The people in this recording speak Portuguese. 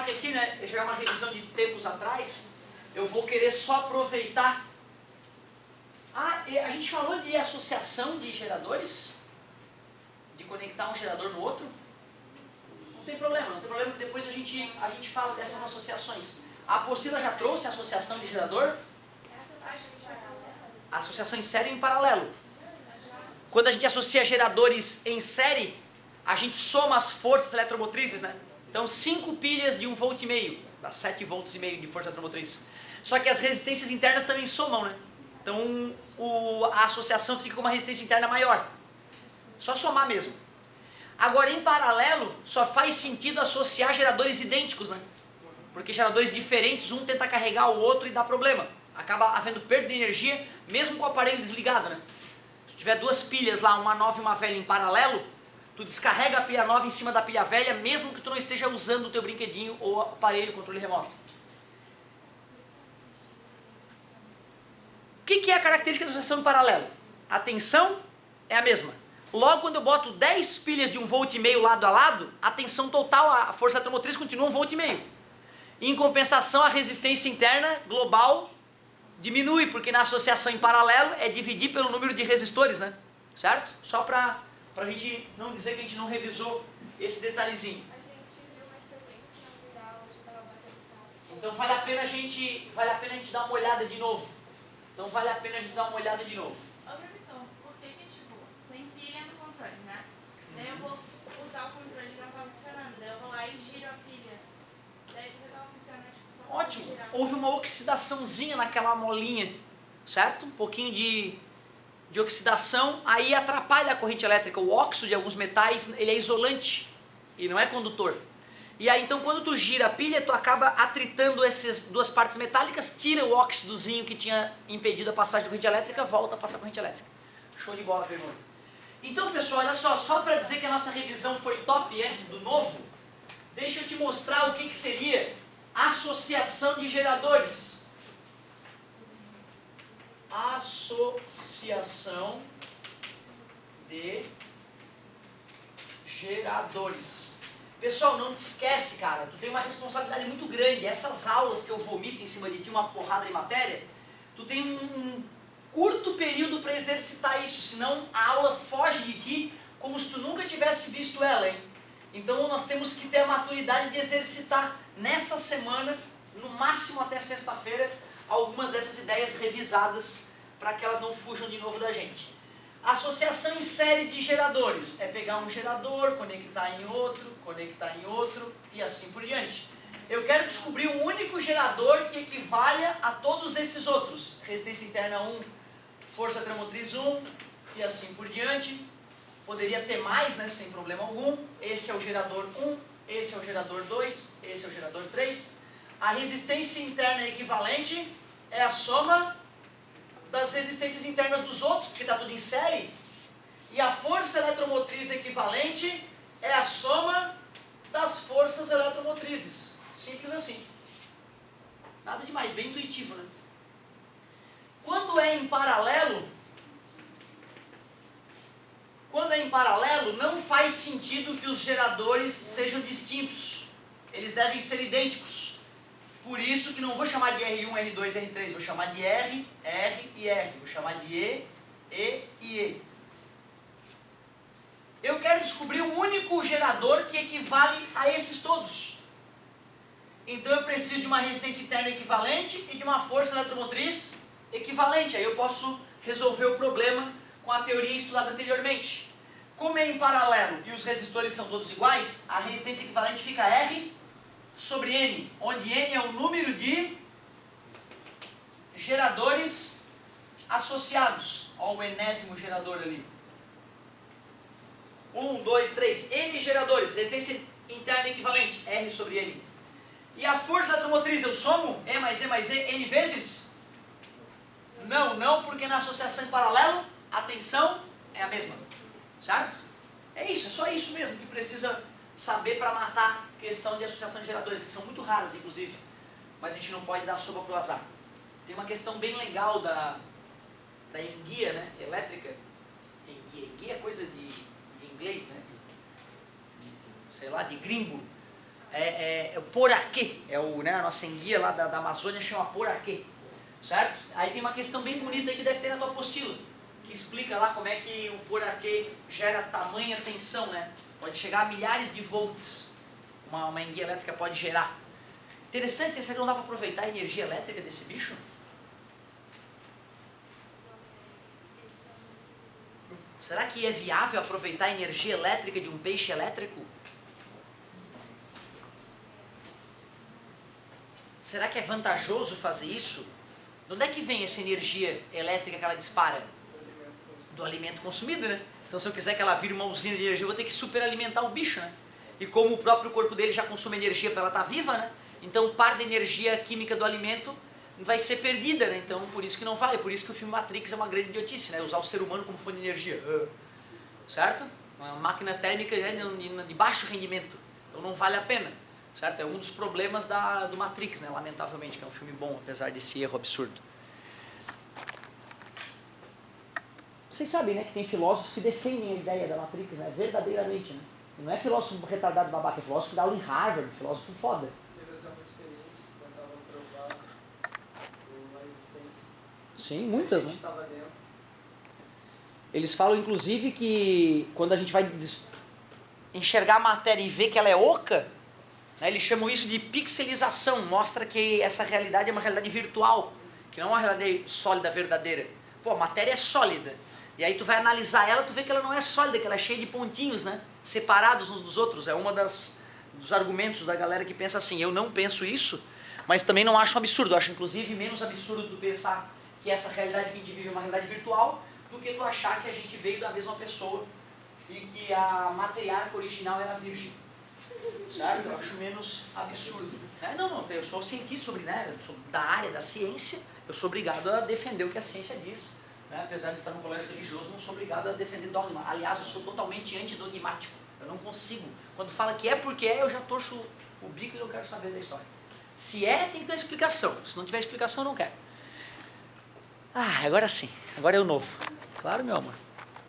parte aqui, né, já é uma revisão de tempos atrás, eu vou querer só aproveitar. A gente falou de associação de geradores, de conectar um gerador no outro. Não tem problema que depois a gente fala dessas associações. A apostila já trouxe a associação de gerador? A associação em série e em paralelo. Quando a gente associa geradores em série, a gente soma as forças eletromotrizes, né? Então 5 pilhas de 1,5 volts, dá 7,5 volts de força eletromotriz. Só que as resistências internas também somam, né? Então a associação fica com uma resistência interna maior. Só somar mesmo. Agora em paralelo, só faz sentido associar geradores idênticos, né? Porque geradores diferentes, um tenta carregar o outro e dá problema. Acaba havendo perda de energia, mesmo com o aparelho desligado, né? Se tiver 2 pilhas lá, uma nova e uma velha em paralelo, tu descarrega a pilha nova em cima da pilha velha, mesmo que tu não esteja usando o teu brinquedinho ou aparelho, controle remoto. O que é a característica da associação em paralelo? A tensão é a mesma. Logo, quando eu boto 10 pilhas de 1,5 volts lado a lado, a tensão total, a força eletromotriz continua 1,5 volts. Em compensação, a resistência interna global diminui, porque na associação em paralelo é dividir pelo número de resistores, né? Certo? Só pra gente não dizer que a gente não revisou esse detalhezinho. A gente viu mais frequente na vida aula, já estava batendo estado. Então vale a pena a gente dar uma olhada de novo. Ô, professor, por que tipo, tem pilha no controle, né? Daí eu vou usar o controle e não tá funcionando. Daí eu vou lá e giro a pilha. Daí já tava funcionando, tipo, só ótimo. girar. Houve uma oxidaçãozinha naquela molinha, certo? Um pouquinho de oxidação, aí atrapalha a corrente elétrica. O óxido de alguns metais, ele é isolante e não é condutor. E aí então quando tu gira a pilha, tu acaba atritando essas duas partes metálicas, tira o óxidozinho que tinha impedido a passagem da corrente elétrica, volta a passar a corrente elétrica. Show de bola, pergunta. Então pessoal, olha só para dizer que a nossa revisão foi top antes do novo, deixa eu te mostrar o que seria associação de geradores. Associação de geradores. Pessoal, não te esquece, cara, tu tem uma responsabilidade muito grande. Essas aulas que eu vomito em cima de ti, uma porrada de matéria, tu tem um curto período para exercitar isso, senão a aula foge de ti como se tu nunca tivesse visto ela, hein? Então nós temos que ter a maturidade de exercitar nessa semana, no máximo até sexta-feira, algumas dessas ideias revisadas para que elas não fujam de novo da gente. Associação em série de geradores é pegar um gerador, conectar em outro e assim por diante. Eu quero descobrir um único gerador que equivalha a todos esses outros. Resistência interna 1, força eletromotriz 1 e assim por diante. Poderia ter mais, né, sem problema algum. Esse é o gerador 1, esse é o gerador 2, esse é o gerador 3. A resistência interna equivalente é a soma das resistências internas dos outros, porque está tudo em série. E a força eletromotriz equivalente é a soma das forças eletromotrizes. Simples assim. Nada demais, bem intuitivo, né? Quando é em paralelo, não faz sentido que os geradores sejam distintos. Eles devem ser idênticos. Por isso que não vou chamar de R1, R2, R3, vou chamar de R, R e R. Vou chamar de E e E. Eu quero descobrir um único gerador que equivale a esses todos. Então eu preciso de uma resistência interna equivalente e de uma força eletromotriz equivalente. Aí eu posso resolver o problema com a teoria estudada anteriormente. Como é em paralelo e os resistores são todos iguais, a resistência equivalente fica R sobre N, onde N é o número de geradores associados. Olha o enésimo gerador ali. 1, 2, 3, N geradores, resistência interna equivalente, R sobre N. E a força eletromotriz eu somo E mais E mais E, N vezes? Não, porque na associação em paralelo, a tensão é a mesma. Certo? É isso, é só isso mesmo que precisa saber para matar a questão de associação de geradores, que são muito raras, inclusive. Mas a gente não pode dar sopa pro azar. Tem uma questão bem legal da enguia, né? Elétrica. Enguia é coisa de inglês, né? Sei lá, de gringo. o poraquê, a nossa enguia lá da Amazônia chama poraquê, certo? Aí tem uma questão bem bonita aí que deve ter na tua apostila, que explica lá como é que o poraquê gera tamanha tensão, né? Pode chegar a milhares de volts, uma enguia elétrica pode gerar. Interessante, será que não dá para aproveitar a energia elétrica desse bicho? Será que é viável aproveitar a energia elétrica de um peixe elétrico? Será que é vantajoso fazer isso? De onde é que vem essa energia elétrica que ela dispara? Do alimento consumido, né? Então se eu quiser que ela vire uma usina de energia, eu vou ter que superalimentar o bicho, né? E como o próprio corpo dele já consome energia para ela estar viva, né? Então parte da energia química do alimento vai ser perdida, né? Então por isso que não vale, por isso que o filme Matrix é uma grande idiotice, né? Usar o ser humano como fonte de energia, certo? Uma máquina térmica de baixo rendimento, então não vale a pena, certo? É um dos problemas do Matrix, né? Lamentavelmente, que é um filme bom, apesar desse erro absurdo. Vocês sabem, né, que tem filósofos que defendem a ideia da Matrix, né? Verdadeiramente, né? Não é filósofo retardado babaca, é filósofo que dá aula em Harvard, filósofo foda. Teve até uma experiência que tentava provar a existência. Sim, muitas, né? A gente estava dentro. Eles falam, inclusive, que quando a gente vai enxergar a matéria e ver que ela é oca, né, eles chamam isso de pixelização, mostra que essa realidade é uma realidade virtual, que não é uma realidade sólida, verdadeira. Pô, a matéria é sólida. E aí tu vai analisar ela, tu vê que ela não é sólida, que ela é cheia de pontinhos, né? Separados uns dos outros. É uma dos argumentos da galera que pensa assim, eu não penso isso, mas também não acho um absurdo. Eu acho, inclusive, menos absurdo tu pensar que essa realidade que a gente vive é uma realidade virtual, do que tu achar que a gente veio da mesma pessoa e que a matriarca original era virgem. Certo? Eu acho menos absurdo. Não, eu sou cientista sobre, né? Eu sou da área da ciência, eu sou obrigado a defender o que a ciência diz. Né? Apesar de estar num colégio religioso, não sou obrigado a defender dogma. Aliás, eu sou totalmente antidogmático. Eu não consigo. Quando fala que é porque é, eu já torço o bico e eu quero saber da história. Se é, tem que ter uma explicação. Se não tiver explicação, eu não quero. Ah, agora sim. Agora é o novo. Claro, meu amor.